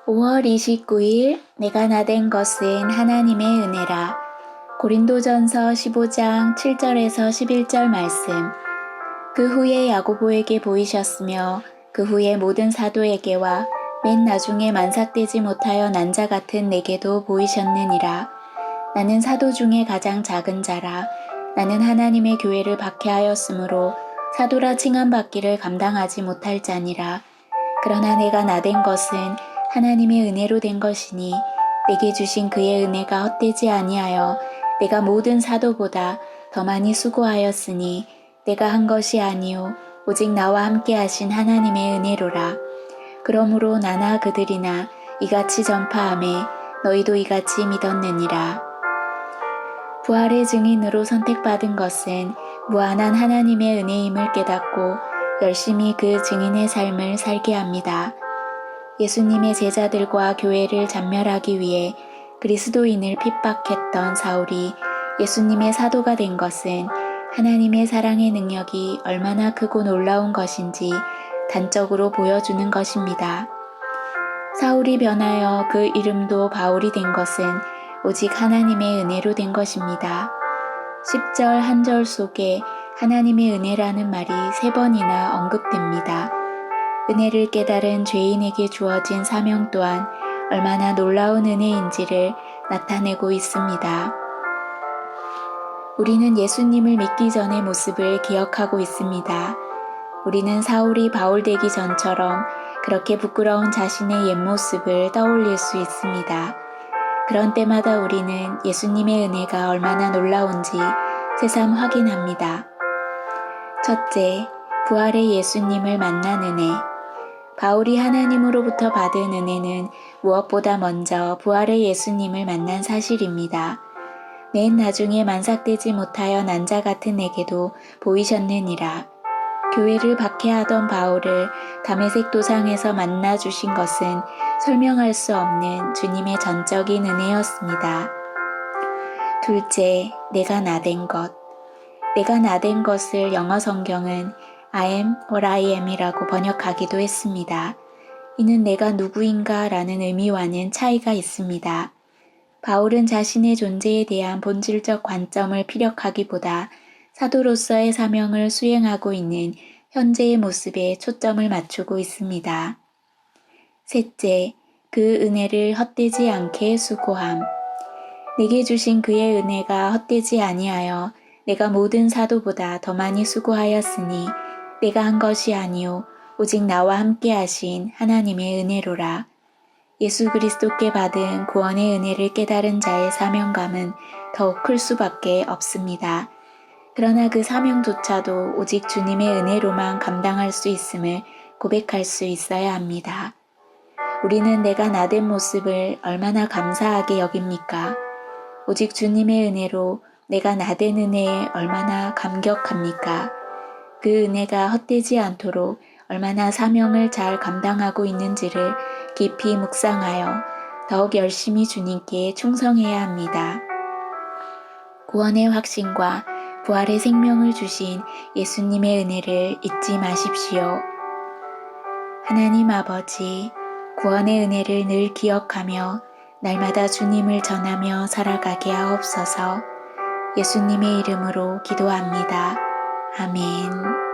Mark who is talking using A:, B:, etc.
A: 5월 29일 내가 나된 것은 하나님의 은혜라. 고린도전서 15장 7절에서 11절 말씀. 그 후에 야고보에게 보이셨으며 그 후에 모든 사도에게와 맨 나중에 만삭되지 못하여 난 자 같은 내게도 보이셨느니라. 나는 사도 중에 가장 작은 자라. 나는 하나님의 교회를 박해하였으므로 사도라 칭함받기를 감당하지 못할 자니라. 그러나 내가 나된 것은 하나님의 은혜로 된 것이니 내게 주신 그의 은혜가 헛되지 아니하여 내가 모든 사도보다 더 많이 수고하였으니 내가 한 것이 아니요 오직 나와 함께 하신 하나님의 은혜로라. 그러므로 나나 그들이나 이같이 전파하매 너희도 이같이 믿었느니라. 부활의 증인으로 선택받은 것은 무한한 하나님의 은혜임을 깨닫고 열심히 그 증인의 삶을 살게 합니다. 예수님의 제자들과 교회를 잔멸하기 위해 그리스도인을 핍박했던 사울이 예수님의 사도가 된 것은 하나님의 사랑의 능력이 얼마나 크고 놀라운 것인지 단적으로 보여주는 것입니다. 사울이 변하여 그 이름도 바울이 된 것은 오직 하나님의 은혜로 된 것입니다. 10절 한 절 속에 하나님의 은혜라는 말이 3번이나 언급됩니다. 은혜를 깨달은 죄인에게 주어진 사명 또한 얼마나 놀라운 은혜인지를 나타내고 있습니다. 우리는 예수님을 믿기 전의 모습을 기억하고 있습니다. 우리는 사울이 바울 되기 전처럼 그렇게 부끄러운 자신의 옛 모습을 떠올릴 수 있습니다. 그런 때마다 우리는 예수님의 은혜가 얼마나 놀라운지 새삼 확인합니다. 첫째, 부활의 예수님을 만난 은혜. 바울이 하나님으로부터 받은 은혜는 무엇보다 먼저 부활의 예수님을 만난 사실입니다. 맨 나중에 만삭되지 못하여 난 자 같은 내게도 보이셨느니라. 교회를 박해하던 바울을 다메섹 도상에서 만나 주신 것은 설명할 수 없는 주님의 전적인 은혜였습니다. 둘째, 내가 나된 것. 내가 나된 것을 영어 성경은 I am what I am이라고 번역하기도 했습니다. 이는 내가 누구인가 라는 의미와는 차이가 있습니다. 바울은 자신의 존재에 대한 본질적 관점을 피력하기보다 사도로서의 사명을 수행하고 있는 현재의 모습에 초점을 맞추고 있습니다. 셋째, 그 은혜를 헛되지 않게 수고함. 내게 주신 그의 은혜가 헛되지 아니하여 내가 모든 사도보다 더 많이 수고하였으니 내가 한 것이 아니요 오직 나와 함께 하신 하나님의 은혜로라. 예수 그리스도께 받은 구원의 은혜를 깨달은 자의 사명감은 더욱 클 수밖에 없습니다. 그러나 그 사명조차도 오직 주님의 은혜로만 감당할 수 있음을 고백할 수 있어야 합니다. 우리는 내가 나된 모습을 얼마나 감사하게 여깁니까? 오직 주님의 은혜로 내가 나된 은혜에 얼마나 감격합니까? 그 은혜가 헛되지 않도록 얼마나 사명을 잘 감당하고 있는지를 깊이 묵상하여 더욱 열심히 주님께 충성해야 합니다. 구원의 확신과 부활의 생명을 주신 예수님의 은혜를 잊지 마십시오. 하나님 아버지, 구원의 은혜를 늘 기억하며 날마다 주님을 전하며 살아가게 하옵소서. 예수님의 이름으로 기도합니다. 아멘.